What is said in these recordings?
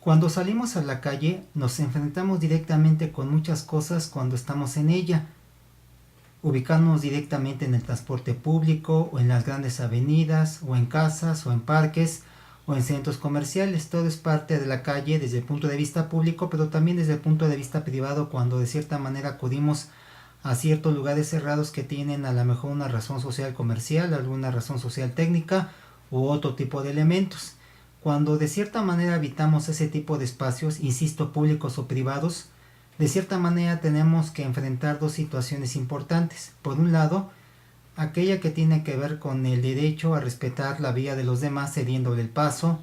Cuando salimos a la calle nos enfrentamos directamente con muchas cosas cuando estamos en ella. Ubicándonos directamente en el transporte público o en las grandes avenidas o en casas o en parques o en centros comerciales. Todo es parte de la calle desde el punto de vista público, pero también desde el punto de vista privado, cuando de cierta manera acudimos a ciertos lugares cerrados que tienen a lo mejor una razón social comercial, alguna razón social técnica u otro tipo de elementos. Cuando de cierta manera habitamos ese tipo de espacios, insisto, públicos o privados, de cierta manera tenemos que enfrentar dos situaciones importantes. Por un lado, aquella que tiene que ver con el derecho a respetar la vida de los demás cediéndole el paso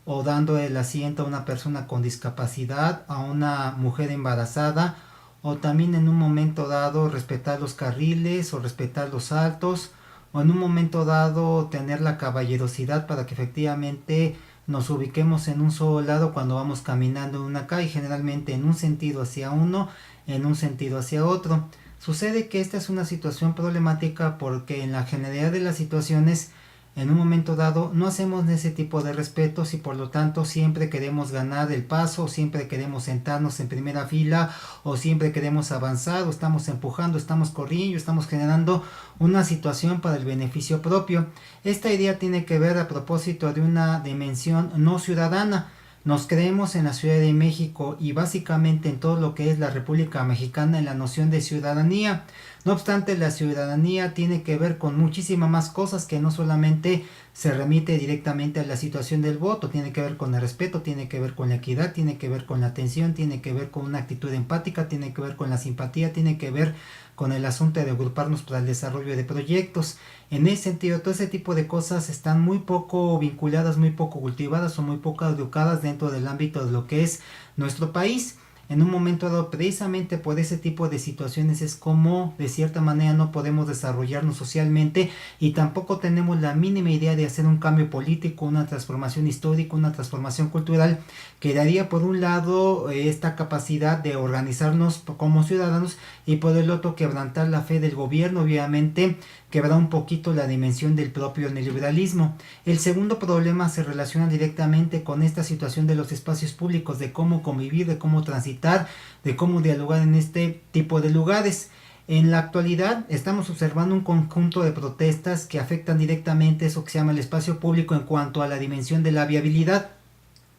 o dando el asiento a una persona con discapacidad, a una mujer embarazada, o también en un momento dado respetar los carriles o respetar los saltos, o en un momento dado tener la caballerosidad para que efectivamente nos ubiquemos en un solo lado cuando vamos caminando en una calle, generalmente en un sentido hacia uno, en un sentido hacia otro. Sucede que esta es una situación problemática porque en la generalidad de las situaciones, en un momento dado, no hacemos ese tipo de respetos y por lo tanto siempre queremos ganar el paso, siempre queremos sentarnos en primera fila o siempre queremos avanzar o estamos empujando, estamos corriendo, estamos generando una situación para el beneficio propio. Esta idea tiene que ver a propósito de una dimensión no ciudadana. Nos creemos en la Ciudad de México y básicamente en todo lo que es la República Mexicana en la noción de ciudadanía. No obstante, la ciudadanía tiene que ver con muchísimas más cosas que no solamente se remite directamente a la situación del voto, tiene que ver con el respeto, tiene que ver con la equidad, tiene que ver con la atención, tiene que ver con una actitud empática, tiene que ver con la simpatía, tiene que ver con el asunto de agruparnos para el desarrollo de proyectos. En ese sentido, todo ese tipo de cosas están muy poco vinculadas, muy poco cultivadas o muy poco educadas dentro del ámbito de lo que es nuestro país. En un momento dado, precisamente por ese tipo de situaciones es como de cierta manera no podemos desarrollarnos socialmente y tampoco tenemos la mínima idea de hacer un cambio político, una transformación histórica, una transformación cultural que daría por un lado esta capacidad de organizarnos como ciudadanos y por el otro quebrantar la fe del gobierno, obviamente quebrar un poquito la dimensión del propio neoliberalismo. El segundo problema se relaciona directamente con esta situación de los espacios públicos, de cómo convivir, de cómo transitar, de cómo dialogar en este tipo de lugares. En la actualidad estamos observando un conjunto de protestas que afectan directamente eso que se llama el espacio público en cuanto a la dimensión de la viabilidad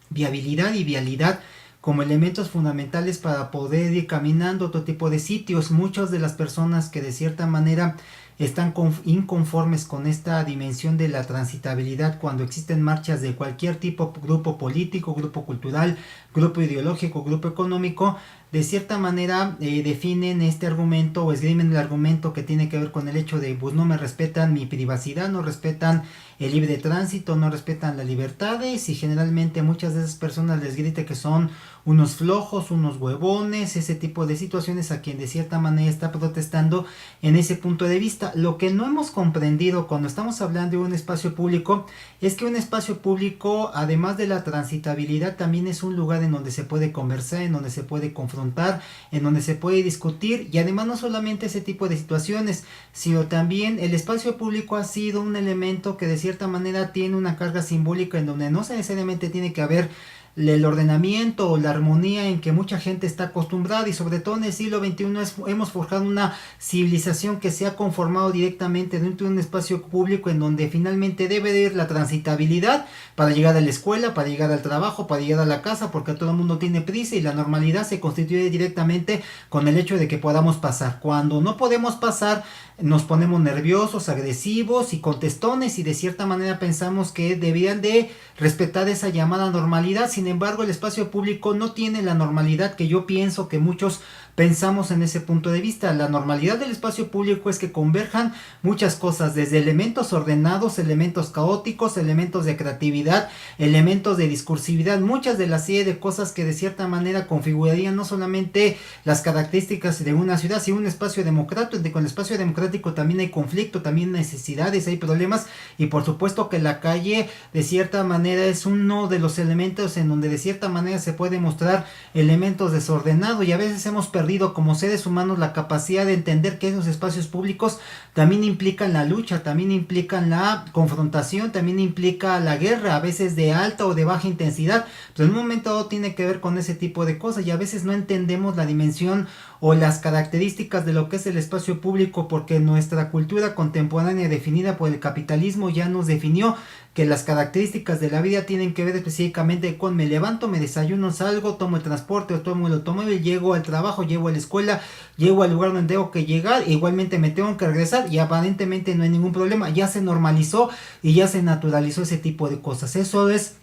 y vialidad como elementos fundamentales para poder ir caminando a otro tipo de sitios. Muchas de las personas que de cierta manera están inconformes con esta dimensión de la transitabilidad cuando existen marchas de cualquier tipo, grupo político, grupo cultural, grupo ideológico, grupo económico, de cierta manera definen este argumento o esgrimen el argumento que tiene que ver con el hecho de pues no me respetan mi privacidad, no respetan el libre tránsito, no respetan las libertades y generalmente muchas de esas personas les grita que son unos flojos, unos huevones, ese tipo de situaciones a quien de cierta manera está protestando en ese punto de vista. Lo que no hemos comprendido cuando estamos hablando de un espacio público es que un espacio público, además de la transitabilidad, también es un lugar en donde se puede conversar, en donde se puede confrontar, en donde se puede discutir y además no solamente ese tipo de situaciones, sino también el espacio público ha sido un elemento que de cierta manera tiene una carga simbólica en donde no necesariamente tiene que haber el ordenamiento o la armonía en que mucha gente está acostumbrada y sobre todo en el siglo XXI hemos forjado una civilización que se ha conformado directamente dentro de un espacio público en donde finalmente debe de ir la transitabilidad para llegar a la escuela, para llegar al trabajo, para llegar a la casa, porque todo el mundo tiene prisa y la normalidad se constituye directamente con el hecho de que podamos pasar. Cuando no podemos pasar nos ponemos nerviosos, agresivos y contestones y de cierta manera pensamos que debían de respetar esa llamada normalidad. Sin embargo, el espacio público no tiene la normalidad que yo pienso que muchos pensamos en ese punto de vista. La normalidad del espacio público es que converjan muchas cosas, desde elementos ordenados, elementos caóticos, elementos de creatividad, elementos de discursividad, muchas de la serie de cosas que de cierta manera configurarían no solamente las características de una ciudad, sino un espacio democrático, donde con el espacio democrático también hay conflicto, también hay necesidades, hay problemas y por supuesto que la calle de cierta manera es uno de los elementos en donde de cierta manera se puede mostrar elementos desordenados y a veces hemos perdido como seres humanos la capacidad de entender que esos espacios públicos también implican la lucha, también implican la confrontación, también implica la guerra, a veces de alta o de baja intensidad, pero en un momento dado tiene que ver con ese tipo de cosas y a veces no entendemos la dimensión o las características de lo que es el espacio público porque nuestra cultura contemporánea definida por el capitalismo ya nos definió que las características de la vida tienen que ver específicamente con me levanto, me desayuno, salgo, tomo el transporte o tomo el automóvil, llego al trabajo, llego a la escuela, llego al lugar donde tengo que llegar, igualmente me tengo que regresar y aparentemente no hay ningún problema, ya se normalizó y ya se naturalizó ese tipo de cosas. Eso es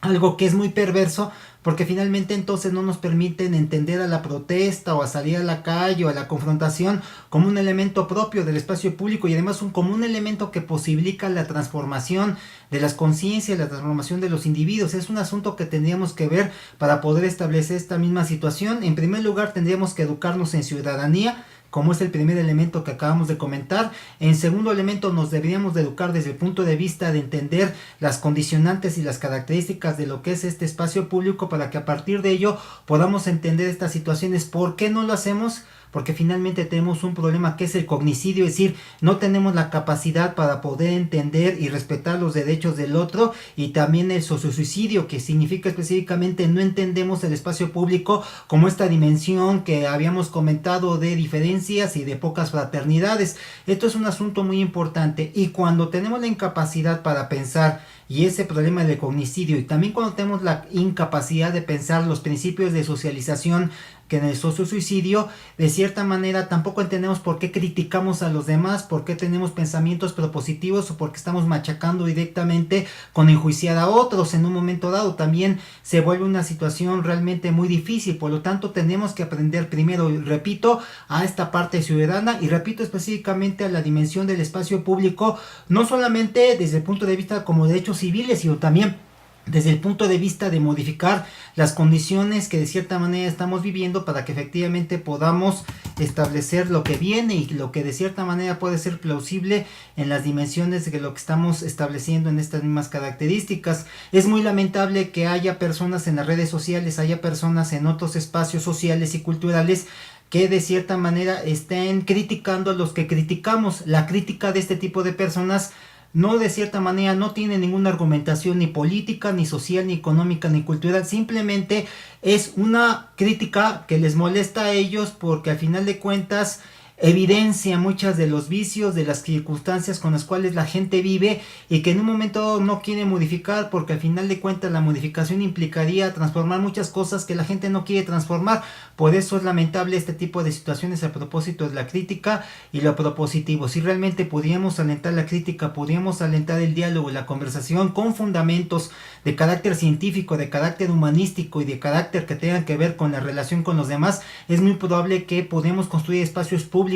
algo que es muy perverso porque finalmente entonces no nos permiten entender a la protesta o a salir a la calle o a la confrontación como un elemento propio del espacio público y además como un elemento que posibilita la transformación de las conciencias, la transformación de los individuos. Es un asunto que tendríamos que ver para poder establecer esta misma situación. En primer lugar tendríamos que educarnos en ciudadanía, como es el primer elemento que acabamos de comentar. En segundo elemento nos deberíamos de educar desde el punto de vista de entender las condicionantes y las características de lo que es este espacio público para que a partir de ello podamos entender estas situaciones. ¿Por qué no lo hacemos? Porque finalmente tenemos un problema que es el cognicidio, es decir, no tenemos la capacidad para poder entender y respetar los derechos del otro, y también el sociosuicidio, que significa específicamente no entendemos el espacio público como esta dimensión que habíamos comentado de diferencias y de pocas fraternidades. Esto es un asunto muy importante y cuando tenemos la incapacidad para pensar y ese problema del cognicidio y también cuando tenemos la incapacidad de pensar los principios de socialización que en el sociosuicidio, de cierta manera tampoco entendemos por qué criticamos a los demás, por qué tenemos pensamientos propositivos o por qué estamos machacando directamente con enjuiciar a otros en un momento dado. También se vuelve una situación realmente muy difícil, por lo tanto tenemos que aprender primero, repito, a esta parte ciudadana y repito específicamente a la dimensión del espacio público, no solamente desde el punto de vista como derechos civiles, sino también desde el punto de vista de modificar las condiciones que de cierta manera estamos viviendo para que efectivamente podamos establecer lo que viene y lo que de cierta manera puede ser plausible en las dimensiones de lo que estamos estableciendo en estas mismas características. Es muy lamentable que haya personas en las redes sociales, haya personas en otros espacios sociales y culturales que de cierta manera estén criticando a los que criticamos. La crítica de este tipo de personas no, de cierta manera no tiene ninguna argumentación ni política, ni social, ni económica, ni cultural. Simplemente es una crítica que les molesta a ellos porque al final de cuentas evidencia muchas de los vicios, de las circunstancias con las cuales la gente vive y que en un momento no quiere modificar porque al final de cuentas la modificación implicaría transformar muchas cosas que la gente no quiere transformar. Por eso es lamentable este tipo de situaciones a propósito de la crítica y lo propositivo. Si realmente pudiéramos alentar la crítica, pudiéramos alentar el diálogo, la conversación con fundamentos de carácter científico, de carácter humanístico y de carácter que tengan que ver con la relación con los demás, es muy probable que podamos construir espacios públicos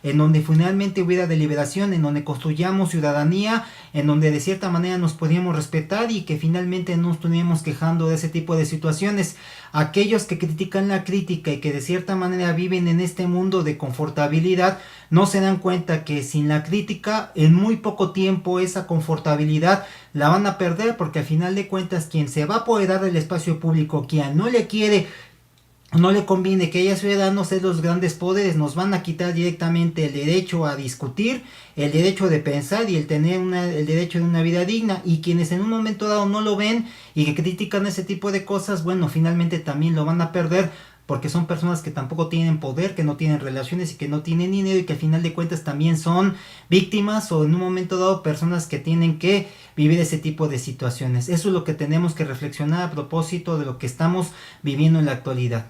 en donde finalmente hubiera deliberación, en donde construyamos ciudadanía, en donde de cierta manera nos podíamos respetar y que finalmente no estuviéramos quejando de ese tipo de situaciones. Aquellos que critican la crítica y que de cierta manera viven en este mundo de confortabilidad no se dan cuenta que sin la crítica en muy poco tiempo esa confortabilidad la van a perder, porque al final de cuentas quien se va a apoderar del espacio público, quien no le quiere, no le conviene que haya ciudadanos, es los grandes poderes. Nos van a quitar directamente el derecho a discutir, el derecho de pensar y el tener el derecho de una vida digna, y quienes en un momento dado no lo ven y que critican ese tipo de cosas, bueno, finalmente también lo van a perder, porque son personas que tampoco tienen poder, que no tienen relaciones y que no tienen dinero y que al final de cuentas también son víctimas o en un momento dado personas que tienen que vivir ese tipo de situaciones. Eso es lo que tenemos que reflexionar a propósito de lo que estamos viviendo en la actualidad.